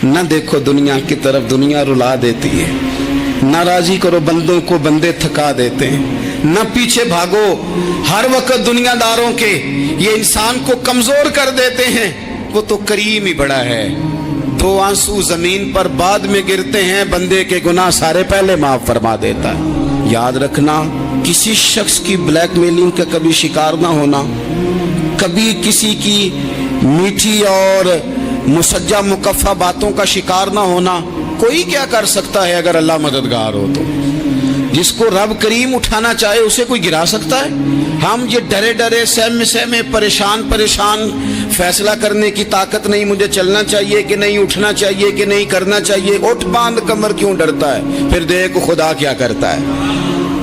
نہ دیکھو دنیا کی طرف، دنیا رلا دیتی ہے، نہ راضی کرو بندوں کو، بندے تھکا دیتے ہیں، نہ پیچھے بھاگو ہر وقت دنیا داروں کے، یہ انسان کو کمزور کر دیتے ہیں۔ وہ تو کریم ہی بڑا ہے، 2 آنسو زمین پر بعد میں گرتے ہیں، بندے کے گناہ سارے پہلے معاف فرما دیتا ہے۔ یاد رکھنا، کسی شخص کی بلیک میلنگ کا کبھی شکار نہ ہونا، کبھی کسی کی میٹھی اور مسجع مکفہ باتوں کا شکار نہ ہونا۔ کوئی کیا کر سکتا ہے اگر اللہ مددگار ہو تو؟ جس کو رب کریم اٹھانا چاہے اسے کوئی گرا سکتا ہے؟ ہم یہ ڈرے ڈرے سہمے پریشان فیصلہ کرنے کی طاقت نہیں، مجھے چلنا چاہیے کہ نہیں، اٹھنا چاہیے کہ نہیں، کرنا چاہیے، اٹھ باندھ کمر کیوں ڈرتا ہے؟ پھر دیکھ خدا کیا کرتا ہے۔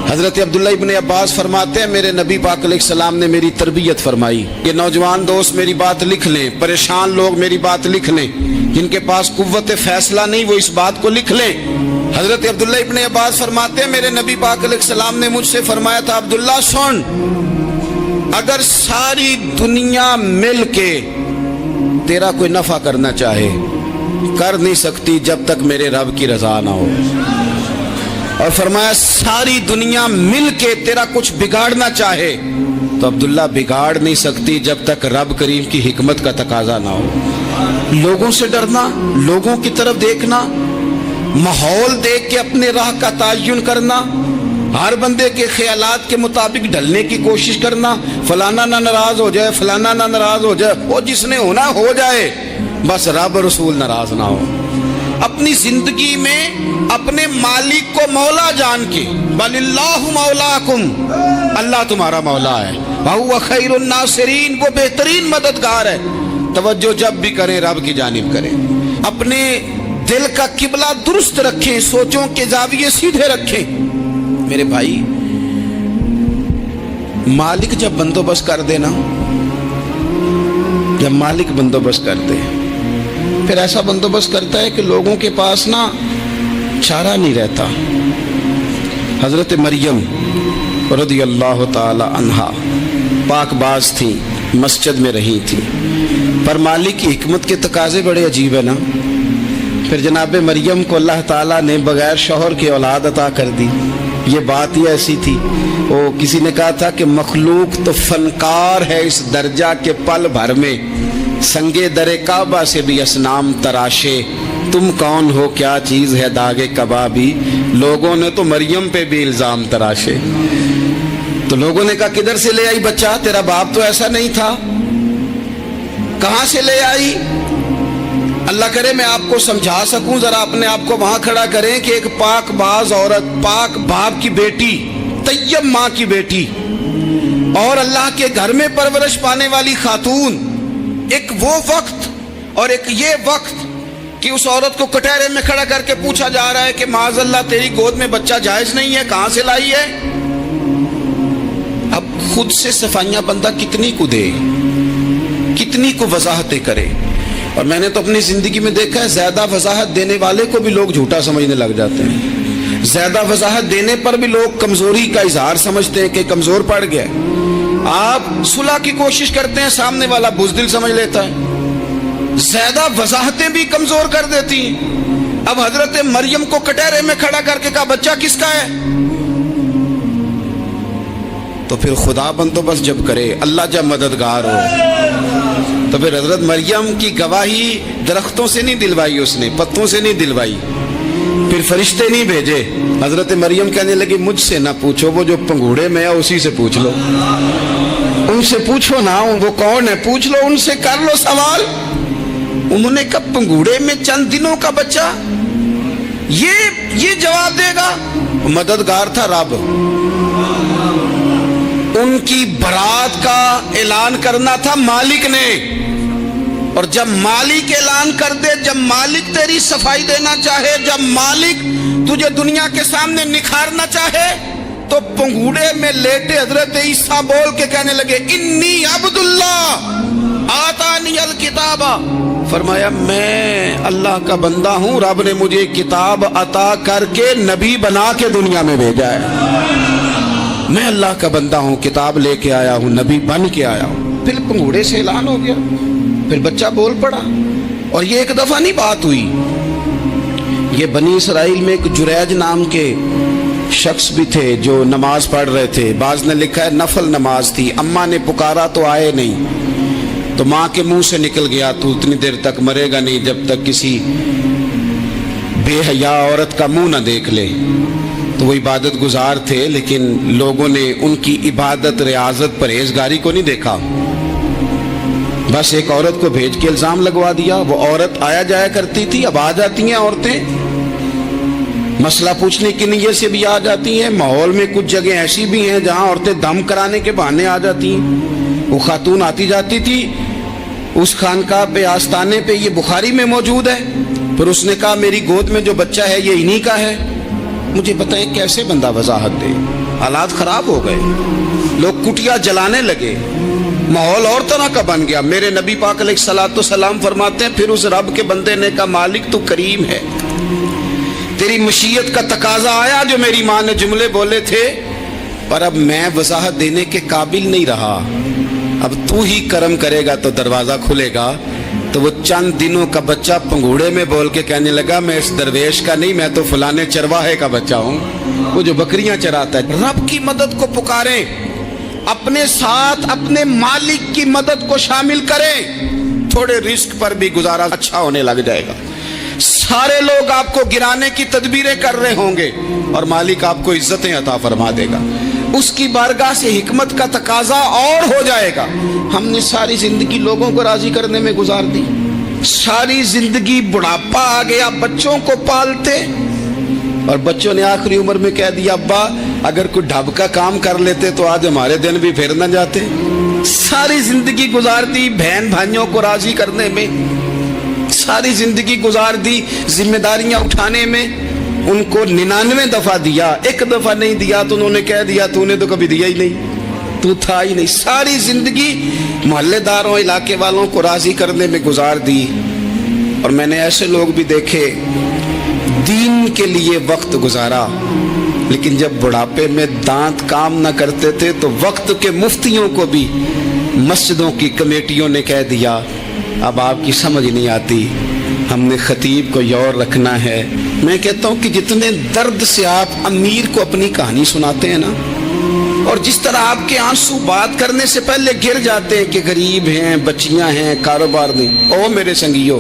حضرت عبداللہ ابن عباس فرماتے ہیں میرے نبی پاک علیہ السلام نے میری تربیت فرمائی۔ یہ نوجوان دوست میری بات لکھ لیں، پریشان لوگ میری بات لکھ لیں، جن کے پاس قوت فیصلہ نہیں وہ اس بات کو لکھ لیں۔ حضرت عبداللہ ابن عباس فرماتے ہیں میرے نبی پاک علیہ السلام نے مجھ سے فرمایا تھا، عبداللہ سن، اگر ساری دنیا مل کے تیرا کوئی نفع کرنا چاہے، کر نہیں سکتی جب تک میرے رب کی رضا نہ ہو۔ اور فرمایا ساری دنیا مل کے تیرا کچھ بگاڑنا چاہے تو عبداللہ بگاڑ نہیں سکتی جب تک رب کریم کی حکمت کا تقاضا نہ ہو۔ لوگوں سے ڈرنا، لوگوں کی طرف دیکھنا، ماحول دیکھ کے اپنے راہ کا تعین کرنا، ہر بندے کے خیالات کے مطابق ڈھلنے کی کوشش کرنا، فلانا نہ ناراض ہو جائے، فلانا نہ ناراض ہو جائے، وہ جس نے ہونا ہو جائے، بس رب رسول ناراض نہ ہو۔ اپنی زندگی میں اپنے مالک کو مولا جان کے، بل اللہ مولاکم، اللہ تمہارا مولا ہے، وہو خیر الناصرین، وہ بہترین مددگار ہے۔ توجہ جب بھی کریں رب کی جانب کریں، اپنے دل کا قبلہ درست رکھیں، سوچوں کے زاویے سیدھے رکھیں۔ میرے بھائی، مالک جب بندوبست کر دے نا، جب مالک بندوبست کر دے پھر ایسا بندوبست کرتا ہے کہ لوگوں کے پاس نا چارہ نہیں رہتا۔ حضرت مریم رضی اللہ تعالی عنہا پاک باز تھی، مسجد میں رہی تھی، پر مالک کی حکمت کے تقاضے بڑے عجیب ہے نا۔ پھر جناب مریم کو اللہ تعالیٰ نے بغیر شوہر کی اولاد عطا کر دی۔ یہ بات ہی ایسی تھی، وہ کسی نے کہا تھا کہ مخلوق تو فنکار ہے اس درجہ کے پل بھر میں سنگے در کعبہ سے بھی اصنام تراشے، تم کون ہو کیا چیز ہے داغے کبابی، لوگوں نے تو مریم پہ بھی الزام تراشے۔ تو لوگوں نے کہا کدھر سے لے آئی بچہ، تیرا باپ تو ایسا نہیں تھا، کہاں سے لے آئی؟ اللہ کرے میں آپ کو سمجھا سکوں، ذرا اپنے آپ کو وہاں کھڑا کریں کہ ایک پاک باز عورت، پاک باپ کی بیٹی، طیب ماں کی بیٹی، اور اللہ کے گھر میں پرورش پانے والی خاتون، ایک وہ وقت اور ایک یہ وقت کہ اس عورت کو کٹہرے میں کھڑا کر کے پوچھا جا رہا ہے کہ معاذ اللہ تیری گود میں بچہ جائز نہیں ہے، کہاں سے لائی ہے؟ اب خود سے صفائیاں بندہ کتنی کو دے، کتنی کو وضاحتیں کرے۔ اور میں نے تو اپنی زندگی میں دیکھا ہے زیادہ وضاحت دینے والے کو بھی لوگ جھوٹا سمجھنے لگ جاتے ہیں، زیادہ وضاحت دینے پر بھی لوگ کمزوری کا اظہار سمجھتے ہیں کہ کمزور پڑ گیا۔ آپ صلح کی کوشش کرتے ہیں، سامنے والا بزدل سمجھ لیتا ہے، زیادہ وضاحتیں بھی کمزور کر دیتی ہیں۔ اب حضرت مریم کو کٹہرے میں کھڑا کر کے کہا بچہ کس کا ہے؟ تو پھر خدا بندوبست جب کرے، اللہ جب مددگار ہو، تو پھر حضرت مریم کی گواہی درختوں سے نہیں دلوائی، اس نے پتوں سے نہیں دلوائی، پھر فرشتے نہیں بھیجے۔ حضرت مریم کہنے لگی مجھ سے نہ پوچھو، وہ جو پنگوڑے میں ہے اسی سے پوچھ لو، ان سے پوچھو نا وہ کون ہے، پوچھ لو ان سے، کر لو سوال۔ انہوں نے کہا پنگوڑے میں چند دنوں کا بچہ، یہ جواب دے گا؟ مددگار تھا رب، ان کی برات کا اعلان کرنا تھا مالک نے، اور جب مالک اعلان کر دے، جب مالک تیری صفائی دینا چاہے، جب مالک تجھے دنیا کے سامنے نکھارنا چاہے، تو پنگوڑے میں لیٹے حضرت عیسیٰ بول کے کہنے لگے انی عبداللہ آتانی الکتاب، فرمایا میں اللہ کا بندہ ہوں، رب نے مجھے کتاب عطا کر کے نبی بنا کے دنیا میں بھیجا ہے، میں اللہ کا بندہ ہوں، کتاب لے کے آیا ہوں، نبی بن کے آیا ہوں۔ پھر پنگوڑے سے اعلان ہو گیا، پھر بچہ بول پڑا، اور یہ ایک دفعہ نہیں بات ہوئی، یہ بنی اسرائیل میں ایک جریج نام کے شخص بھی تھے جو نماز پڑھ رہے تھے، بعض نے لکھا ہے نفل نماز تھی، اماں نے پکارا تو آئے نہیں، تو ماں کے منہ سے نکل گیا تو اتنی دیر تک مرے گا نہیں جب تک کسی بے حیا عورت کا منہ نہ دیکھ لے۔ تو وہ عبادت گزار تھے، لیکن لوگوں نے ان کی عبادت، ریاضت، پرہیزگاری کو نہیں دیکھا، بس ایک عورت کو بھیج کے الزام لگوا دیا۔ وہ عورت آیا جایا کرتی تھی، اب آ جاتی ہیں عورتیں، مسئلہ پوچھنے کی نیت سے بھی آ جاتی ہیں۔ ماحول میں کچھ جگہ ایسی بھی ہیں جہاں عورتیں دم کرانے کے بہانے آ جاتی ہیں۔ وہ خاتون آتی جاتی تھی اس خانقاہ پہ، آستانے پہ، یہ بخاری میں موجود ہے، پھر اس نے کہا میری گود میں جو بچہ ہے یہ انہی کا ہے۔ مجھے بتائیں کیسے بندہ وضاحت دے؟ حالات خراب ہو گئے، لوگ کٹیا جلانے لگے، ماحول اور طرح کا بن گیا۔ میرے نبی پاک علیہ الصلوۃ والسلام فرماتے ہیں پھر اس رب کے بندے نے کہا مالک تو کریم ہے، تیری مشیت کا تقاضا آیا جو میری ماں نے جملے بولے تھے، پر اب میں وضاحت دینے کے قابل نہیں رہا، اب تو ہی کرم کرے گا تو دروازہ کھلے گا۔ تو وہ چند دنوں کا بچہ پنگوڑے میں بول کے کہنے لگا میں اس درویش کا نہیں، میں تو فلانے چرواہے کا بچہ ہوں، وہ جو بکریاں چراتا ہے۔ رب کی مدد کو پکاریں، اپنے ساتھ اپنے مالک کی مدد کو شامل کریں، تھوڑے رزق پر بھی گزارا اچھا ہونے لگ جائے گا۔ سارے لوگ آپ کو گرانے کی تدبیریں کر رہے ہوں گے اور مالک آپ کو عزتیں عطا فرما دے گا، اس کی بارگاہ سے حکمت کا تقاضا اور ہو جائے گا۔ ہم نے ساری زندگی لوگوں کو راضی کرنے میں گزار دی، ساری زندگی بڑھاپا آ گیا بچوں کو پالتے، اور بچوں نے آخری عمر میں کہہ دیا ابا اگر کوئی ڈھب کا کام کر لیتے تو آج ہمارے دن بھی پھر نہ جاتے۔ ساری زندگی گزار دی بہن بھائیوں کو راضی کرنے میں، ساری زندگی گزار دی ذمہ داریاں اٹھانے میں، ان کو 99 دفعہ دیا، ایک دفعہ نہیں دیا تو انہوں نے کہہ دیا تو نے تو کبھی دیا ہی نہیں، تو تھا ہی نہیں۔ ساری زندگی محلے داروں، علاقے والوں کو راضی کرنے میں گزار دی۔ اور میں نے ایسے لوگ بھی دیکھے دین کے لیے وقت گزارا، لیکن جب بڑھاپے میں دانت کام نہ کرتے تھے تو وقت کے مفتیوں کو بھی مسجدوں کی کمیٹیوں نے کہہ دیا اب آپ کی سمجھ نہیں آتی، ہم نے خطیب کو یور رکھنا ہے۔ میں کہتا ہوں کہ جتنے درد سے آپ امیر کو اپنی کہانی سناتے ہیں نا، اور جس طرح آپ کے آنسو بات کرنے سے پہلے گر جاتے ہیں کہ غریب ہیں، بچیاں ہیں، کاروبار نہیں، او میرے سنگیو،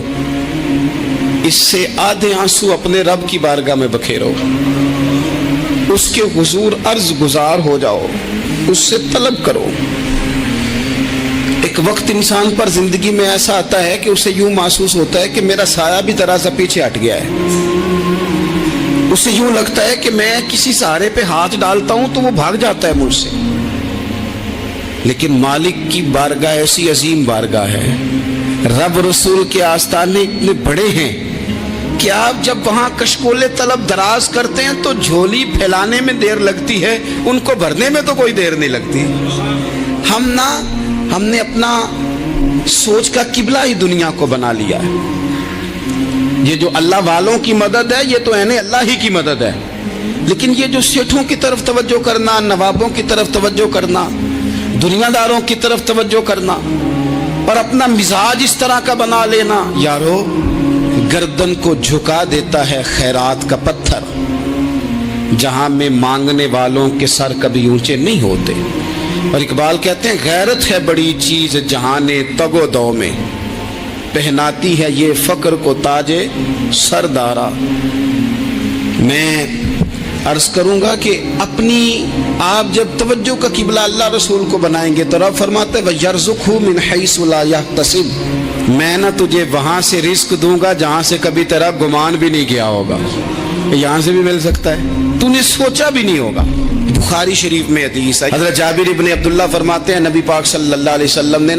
اس سے آدھے آنسو اپنے رب کی بارگاہ میں بکھیرو، اس کے حضور عرض گزار ہو جاؤ، اس سے طلب کرو۔ ایک وقت انسان پر زندگی میں ایسا آتا ہے کہ اسے یوں محسوس ہوتا ہے کہ میرا سایہ بھی ذرا سا پیچھے ہٹ گیا ہے، اسے یوں لگتا ہے کہ میں کسی سہارے پہ ہاتھ ڈالتا ہوں تو وہ بھاگ جاتا ہے مجھ سے۔ لیکن مالک کی بارگاہ ایسی عظیم بارگاہ ہے، رب رسول کے آستانے اتنے بڑے ہیں کہ آپ جب وہاں کشکول طلب دراز کرتے ہیں تو جھولی پھیلانے میں دیر لگتی ہے، ان کو بھرنے میں تو کوئی دیر نہیں لگتی۔ ہم نے اپنا سوچ کا قبلہ ہی دنیا کو بنا لیا ہے۔ یہ جو اللہ والوں کی مدد ہے یہ تو اللہ ہی کی مدد ہے، لیکن یہ جو سیٹھوں کی طرف توجہ کرنا، نوابوں کی طرف توجہ کرنا، دنیا داروں کی طرف توجہ کرنا اور اپنا مزاج اس طرح کا بنا لینا، یارو گردن کو جھکا دیتا ہے خیرات کا پتھر، جہاں میں مانگنے والوں کے سر کبھی اونچے نہیں ہوتے۔ اور اقبال کہتے ہیں غیرت ہے بڑی چیز جہان تگ و دو میں، پہناتی ہے یہ فقر کو تاج سردارا۔ میں عرض کروں گا کہ اپنی آپ جب توجہ کا قبلہ اللہ رسول کو بنائیں گے تو رب فرماتے ہیں وَيَرْزُقْهُ مِنْ حَيْثُ لَا يَحْتَسِبُ، میں نہ تجھے وہاں سے رزق دوں گا جہاں سے کبھی تیرا گمان بھی نہیں کیا ہوگا، یہاں سے بھی مل سکتا ہے، تو نے سوچا بھی نہیں ہوگا۔ بخاری شریف میں حدیث ہے، حضرت جابر ابن عبداللہ فرماتے ہیں نبی پاک صلی اللہ علیہ وسلم نے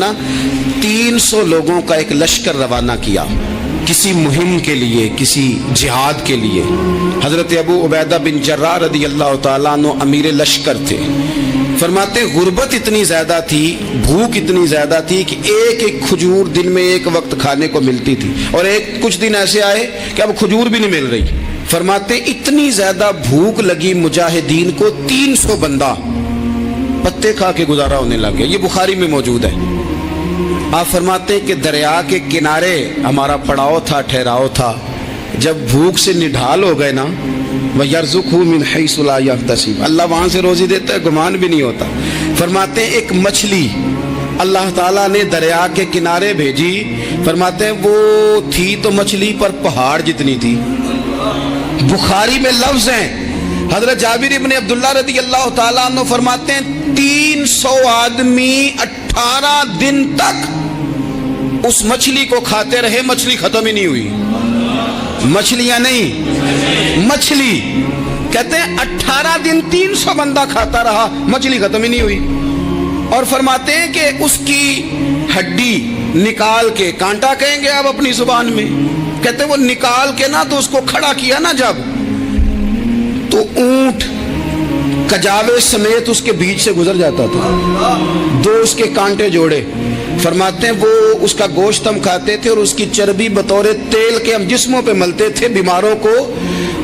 300 لوگوں کا ایک لشکر روانہ کیا کسی مہم کے لیے، کسی جہاد کے لیے۔ حضرت ابو عبیدہ بن جراح رضی اللہ تعالیٰ عنہ امیر لشکر تھے۔ فرماتے غربت اتنی زیادہ تھی، بھوک اتنی زیادہ تھی کہ ایک ایک کھجور دن میں ایک وقت کھانے کو ملتی تھی، اور کچھ دن ایسے آئے کہ اب کھجور بھی نہیں مل رہی۔ فرماتے اتنی زیادہ بھوک لگی مجاہدین کو 300 بندہ پتے کھا کے گزارا ہونے لگ گیا۔ یہ بخاری میں موجود ہے۔ آپ فرماتے ہیں کہ دریا کے کنارے ہمارا پڑاؤ تھا، ٹھہراؤ تھا، جب بھوک سے نڈھال ہو گئے نا، وَيَرْزُقْهُ مِنْ حَيْثُ لَا يَحْتَسِبُ، اللہ وہاں سے روزی دیتا ہے، گمان بھی نہیں ہوتا۔ فرماتے ہیں ایک مچھلی اللہ تعالیٰ نے دریا کے کنارے بھیجی، فرماتے ہیں وہ تھی تو مچھلی پر پہاڑ جتنی تھی۔ بخاری میں لفظ ہیں، حضرت جابر ابن عبداللہ رضی اللہ تعالیٰ عنہ فرماتے ہیں 300 آدمی 18 دن تک اس مچھلی کو کھاتے رہے، مچھلی ختم ہی نہیں ہوئی۔ مچھلیاں نہیں، مچھلی کہتے ہیں 18 دن 300 بندہ کھاتا رہا، مچھلی ختم ہی نہیں ہوئی۔ اور فرماتے ہیں کہ اس کی ہڈی نکال کے، کانٹا کہیں گے آپ اپنی زبان میں، کہتے ہیں وہ نکال کے نا تو اس کو کھڑا کیا نا جب، تو اونٹ کجاوے سمیت اس کے بیچ سے گزر جاتا تھا، 2 اس کے کانٹے جوڑے۔ فرماتے ہیں وہ اس کا گوشت ہم کھاتے تھے اور اس کی چربی بطور تیل کے ہم جسموں پہ ملتے تھے، بیماروں کو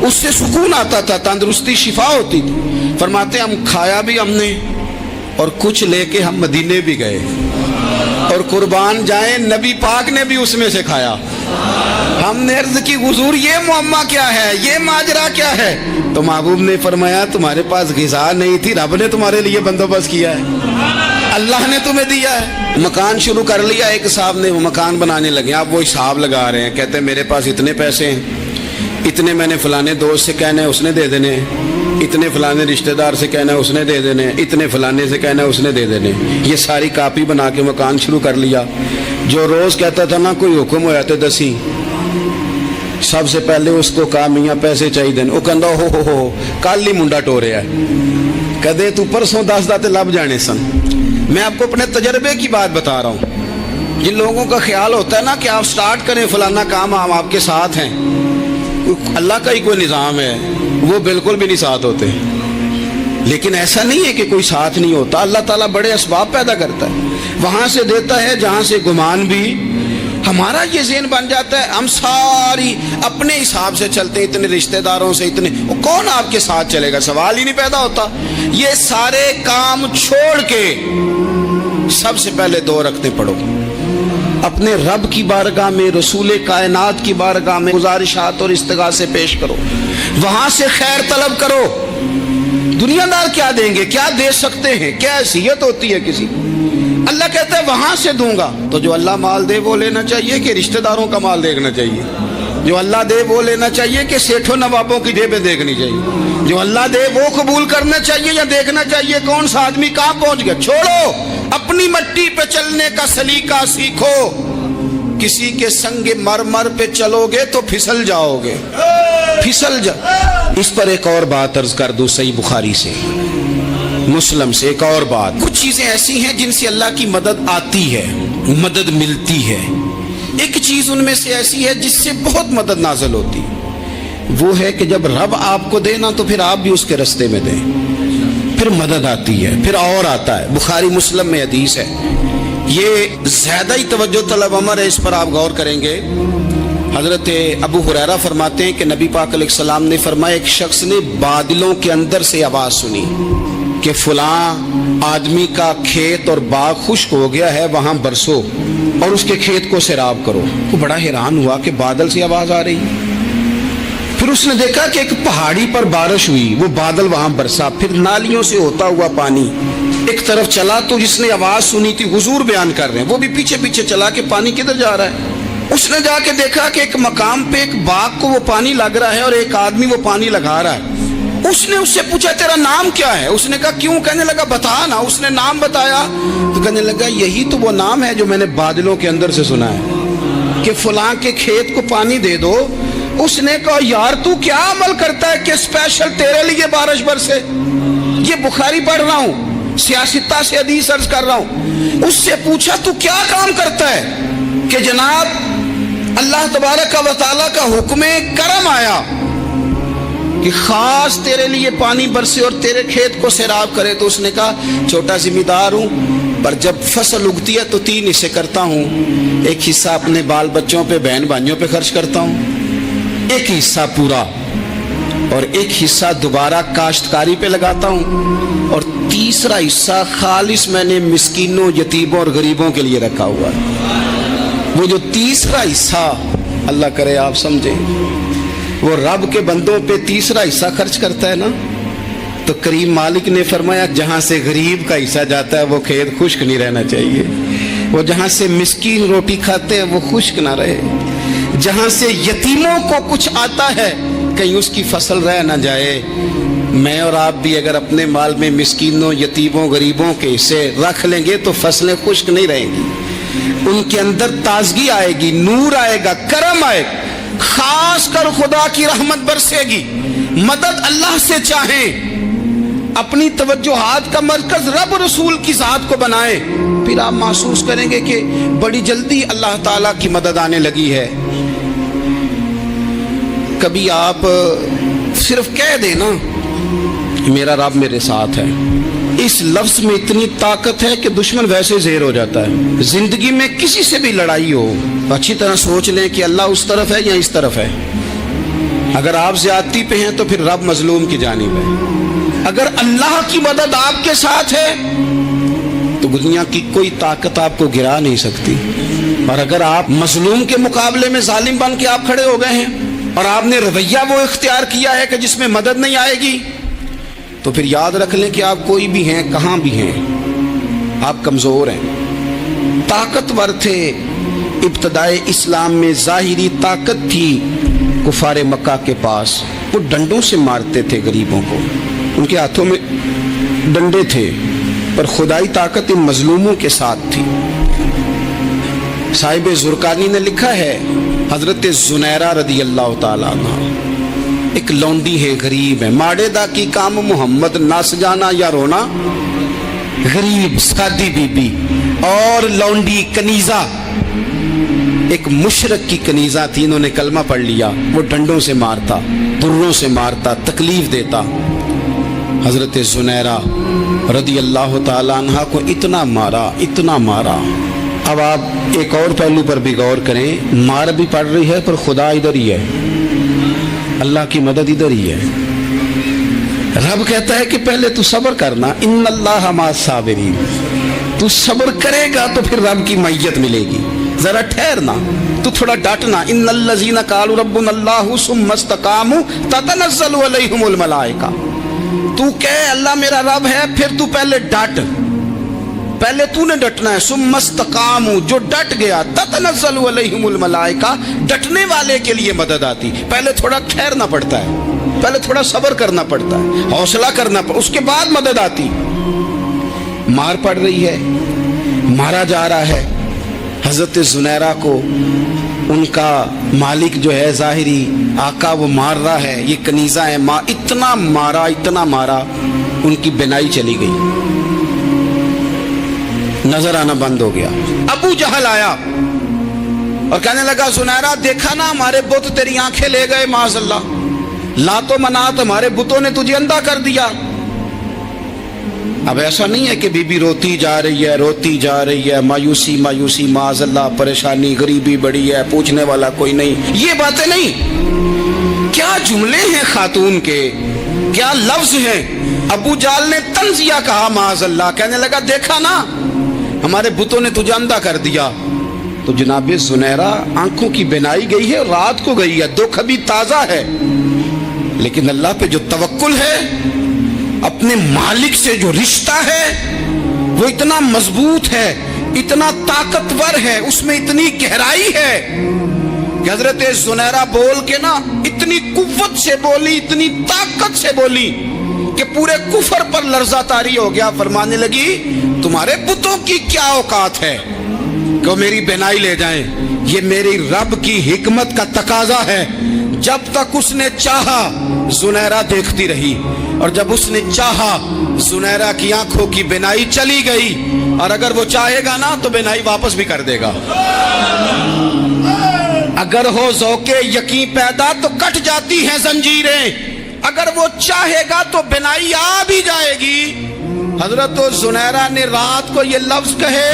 اس سے سکون آتا تھا، تندرستی، شفا ہوتی تھی۔ فرماتے ہیں ہم کھایا بھی ہم نے، اور کچھ لے کے ہم مدینے بھی گئے، اور قربان جائیں نبی پاک نے بھی اس میں سے کھایا۔ ہم نے عرض کی حضور یہ معمہ کیا ہے، یہ ماجرا کیا ہے؟ تو محبوب نے فرمایا تمہارے پاس غذا نہیں تھی، رب نے تمہارے لیے بندوبست کیا ہے، اللہ نے تمہیں دیا ہے۔ مکان شروع کر لیا، ایک صاحب نے وہ مکان بنانے لگے، آپ وہ حساب لگا رہے ہیں، کہتے ہیں میرے پاس اتنے پیسے ہیں، اتنے میں نے فلانے دوست سے کہنا ہے اس نے دے دینے، اتنے فلانے رشتہ دار سے کہنا ہے اس نے دے دینے، اتنے فلانے سے کہنا ہے اس نے دے دینے۔ یہ ساری کاپی بنا کے مکان شروع کر لیا۔ جو روز کہتا تھا نا کوئی حکم ہو جاتے دسی، سب سے پہلے اس کو کہا میاں پیسے چاہیے دین، وہ کہندا ہو کل ہی منڈا ٹوریا کدے تو پرسوں 10 داتے لب جانے سن۔ میں آپ کو اپنے تجربے کی بات بتا رہا ہوں۔ جن لوگوں کا خیال ہوتا ہے نا کہ آپ سٹارٹ کریں فلانا کام، ہم آپ کے ساتھ ہیں، اللہ کا ہی کوئی نظام ہے، وہ بالکل بھی نہیں ساتھ ہوتے۔ لیکن ایسا نہیں ہے کہ کوئی ساتھ نہیں ہوتا، اللہ تعالیٰ بڑے اسباب پیدا کرتا ہے، وہاں سے دیتا ہے جہاں سے گمان بھی۔ ہمارا یہ ذہن بن جاتا ہے ہم ساری اپنے حساب سے چلتے ہیں، اتنے رشتہ داروں سے، اتنے، وہ کون آپ کے ساتھ چلے گا؟ سوال ہی نہیں پیدا ہوتا۔ یہ سارے کام چھوڑ کے سب سے پہلے 2 رکعتیں پڑھو، اپنے رب کی بارگاہ میں، رسول کائنات کی بارگاہ میں گزارشات اور استغاثے پیش کرو، وہاں سے خیر طلب کرو۔ دنیا دار کیا دیں گے، کیا دے سکتے ہیں، کیا حیثیت ہوتی ہے کسی؟ اللہ کہتا ہے وہاں سے دوں گا۔ تو جو اللہ مال دے وہ لینا چاہیے کہ رشتہ داروں کا مال دیکھنا چاہیے؟ جو اللہ دے وہ لینا چاہیے کہ سیٹھوں نوابوں کی جیبیں دیکھنی چاہیے؟ جو اللہ دے وہ قبول کرنا چاہیے یا دیکھنا چاہیے کون سا آدمی کہاں پہنچ گیا؟ چھوڑو، اپنی مٹی پہ چلنے کا سلیقہ سیکھو۔ کسی کے سنگ مرمر پہ چلو گے تو پھسل جاؤ گے، پھسل جاؤ۔ اس پر ایک اور بات عرض کر دوں، صحیح بخاری سے، مسلم سے ایک اور بات۔ کچھ چیزیں ایسی ہیں جن سے اللہ کی مدد آتی ہے، مدد ملتی ہے۔ ایک چیز ان میں سے ایسی ہے جس سے بہت مدد نازل ہوتی، وہ ہے کہ جب رب آپ کو دے نا تو پھر آپ بھی اس کے رستے میں دیں، پھر مدد آتی ہے، پھر اور آتا ہے۔ بخاری مسلم میں حدیث ہے، یہ زیادہ ہی توجہ طلب امر ہے، اس پر آپ غور کریں گے۔ حضرت ابو ہریرہ فرماتے ہیں کہ نبی پاک علیہ السلام نے فرمایا ایک شخص نے بادلوں کے اندر سے آواز سنی کہ فلاں آدمی کا کھیت اور باغ خشک ہو گیا ہے، وہاں برسو اور اس کے کھیت کو سیراب کرو۔ وہ بڑا حیران ہوا کہ بادل سے آواز آ رہی۔ پھر اس نے دیکھا کہ ایک پہاڑی پر بارش ہوئی، وہ بادل وہاں برسا، پھر نالیوں سے ہوتا ہوا پانی ایک طرف چلا۔ تو جس نے آواز سنی تھی، حضور بیان کر رہے ہیں، وہ بھی پیچھے پیچھے چلا کہ پانی کدھر جا رہا ہے۔ اس نے جا کے دیکھا کہ ایک مقام پہ ایک باغ کو وہ پانی لگ رہا ہے اور ایک آدمی وہ پانی لگا رہا ہے۔ اس نے اس سے پوچھا تیرا نام کیا ہے؟ اس نے کہا کیوں؟ کہنے لگا بتا نا۔ اس نے نام بتایا تو کہنے لگا یہی تو وہ نام ہے جو میں نے بادلوں کے اندر سے سنا ہے کہ فلاں کے کھیت کو پانی دے دو۔ اس نے کہا یار تو کیا عمل کرتا ہے کہ اسپیشل تیرے لیے بارش برسے؟ یہ بخاری پڑھ رہا ہوں، سیاستہ سے حدیث عرض کر رہا ہوں۔ اس سے پوچھا تو کیا کام کرتا ہے کہ جناب اللہ تبارک و تعالیٰ کا حکم کرم آیا کہ خاص تیرے لیے پانی برسے اور تیرے کھیت کو سیراب کرے؟ تو اس نے کہا چھوٹا ذمہ دار ہوں، پر جب فصل اگتی ہے تو 3 حصے کرتا ہوں، ایک حصہ اپنے بال بچوں پہ، بہن بھائیوں پہ خرچ کرتا ہوں، ایک حصہ پورا اور ایک حصہ دوبارہ کاشتکاری پہ لگاتا ہوں، اور تیسرا حصہ خالص میں نے مسکینوں، یتیموں اور غریبوں کے لیے رکھا ہوا ہے۔ وہ جو تیسرا حصہ اللہ کرے آپ سمجھیں، وہ رب کے بندوں پہ تیسرا حصہ خرچ کرتا ہے نا، تو کریم مالک نے فرمایا جہاں سے غریب کا حصہ جاتا ہے وہ کھیت خشک نہیں رہنا چاہیے، وہ جہاں سے مسکین روٹی کھاتے ہیں وہ خشک نہ رہے، جہاں سے یتیموں کو کچھ آتا ہے کہیں اس کی فصل رہ نہ جائے۔ میں اور آپ بھی اگر اپنے مال میں مسکینوں، یتیموں، غریبوں کے حصے رکھ لیں گے تو فصلیں خشک نہیں رہیں گی، ان کے اندر تازگی آئے گی، نور آئے گا، کرم آئے گا، خاص کر خدا کی رحمت برسے گی۔ مدد اللہ سے چاہیں، اپنی توجہات کا مرکز رب رسول کی ذات کو بنائیں، پھر آپ محسوس کریں گے کہ بڑی جلدی اللہ تعالیٰ کی مدد آنے لگی ہے۔ کبھی آپ صرف کہہ دیں نا میرا رب میرے ساتھ ہے، اس لفظ میں اتنی طاقت ہے کہ دشمن ویسے زہر ہو جاتا ہے۔ زندگی میں کسی سے بھی لڑائی ہو، اچھی طرح سوچ لیں کہ اللہ اس طرف ہے یا اس طرف ہے۔ اگر آپ زیادتی پہ ہیں تو پھر رب مظلوم کی جانب ہے۔ اگر اللہ کی مدد آپ کے ساتھ ہے تو دنیا کی کوئی طاقت آپ کو گرا نہیں سکتی، اور اگر آپ مظلوم کے مقابلے میں ظالم بن کے آپ کھڑے ہو گئے ہیں اور آپ نے رویہ وہ اختیار کیا ہے کہ جس میں مدد نہیں آئے گی، تو پھر یاد رکھ لیں کہ آپ کوئی بھی ہیں، کہاں بھی ہیں، آپ کمزور ہیں۔ طاقتور تھے ابتدائے اسلام میں، ظاہری طاقت تھی کفار مکہ کے پاس، وہ ڈنڈوں سے مارتے تھے غریبوں کو، ان کے ہاتھوں میں ڈنڈے تھے، پر خدائی طاقت ان مظلوموں کے ساتھ تھی۔ صاحب زرقانی نے لکھا ہے، حضرت زنیرہ رضی اللہ تعالیٰ عنہ ایک لونڈی ہے، غریب ہے، ماڑے دا کی کام محمد نس جانا یا رونا، غریب سادی بی بی اور لونڈی کنیزہ، ایک مشرک کی کنیزہ تھی، انہوں نے کلمہ پڑھ لیا، وہ ڈنڈوں سے مارتا، دروں سے مارتا، تکلیف دیتا۔ حضرت زنیرہ رضی اللہ تعالیٰ عنہ کو اتنا مارا، اتنا مارا۔ اب آپ ایک اور پہلو پر بھی غور کریں، مار بھی پڑ رہی ہے پر خدا ادھر ہی ہے، اللہ کی مدد ادھر ہی ہے۔ رب کہتا ہے کہ پہلے تو صبر کرنا، ان اللہ مع الصابرین، تو صبر کرے گا تو پھر رب کی معیت ملے گی، ذرا ٹھہرنا، تو تھوڑا ڈٹنا۔ ان الذین قالوا ربنا اللہ ثم استقاموا تتنزل علیہم الملائکہ، تو کہے اللہ میرا رب ہے، پھر تو پہلے ڈٹ، پہلے تو نے ڈٹنا ہے۔ ثم استقاموا، جو ڈٹ گیا، تتنزل علیہم الملائکہ، ڈٹنے والے کے لیے مدد آتی، پہلے تھوڑا ٹھہرنا پڑتا ہے، پہلے تھوڑا صبر کرنا پڑتا ہے، حوصلہ کرنا پڑتا، اس کے بعد مدد آتی۔ مار پڑ رہی ہے، مارا جا رہا ہے، حضرت زنیرہ کو ان کا مالک جو ہے ظاہری آقا وہ مار رہا ہے، یہ کنیزہ ہے، اتنا مارا، اتنا مارا، ان کی بینائی چلی گئی، نظر آنا بند ہو گیا۔ ابو جہل آیا اور کہنے لگا زنیرہ دیکھا نا ہمارے بت تیری آنکھیں لے گئے، معاذ اللہ، لات و منات ہمارے بتوں نے تجھے اندھا کر دیا۔ اب ایسا نہیں ہے کہ بی بی روتی جا رہی ہے، روتی جا رہی ہے، مایوسی مایوسی، معاذ اللہ، پریشانی، غریبی بڑی ہے، پوچھنے والا کوئی نہیں، یہ باتیں نہیں۔ کیا جملے ہیں خاتون کے، کیا لفظ ہیں۔ ابو جہل نے تنزیہ کہا، معاذ اللہ، کہنے لگا دیکھا نا ہمارے بتوں نے تجھے اندھا کر دیا۔ تو جناب زنیرہ آنکھوں کی بینائی گئی ہے، رات کو گئی ہے، دکھ ابھی تازہ ہے، لیکن اللہ پہ جو توکل ہے، اپنے مالک سے جو رشتہ ہے، وہ اتنا مضبوط ہے، اتنا طاقتور ہے، اس میں اتنی گہرائی ہے کہ حضرت زنیرہ بول کے نا اتنی قوت سے بولی، اتنی طاقت سے بولی کہ پورے کفر پر لرزہ طاری ہو گیا۔ فرمانے لگی تمہارے بتوں کی کیا اوقات ہے کہ وہ میری بینائی لے جائیں، یہ میری رب کی حکمت کا تقاضا ہے۔ جب تک اس نے چاہا زنیرہ دیکھتی رہی، اور جب اس نے چاہا زنیرہ کی آنکھوں کی بینائی چلی گئی، اور اگر وہ چاہے گا نا تو بینائی واپس بھی کر دے گا۔ اگر ہو ذوق یقین پیدا تو کٹ جاتی ہیں زنجیریں، اگر وہ چاہے گا تو بینائی آ بھی جائے گی۔ حضرت زنیرہ نے رات کو یہ لفظ کہے،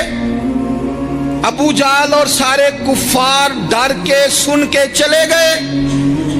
ابو جہل اور سارے کفار ڈر کے سن کے چلے گئے۔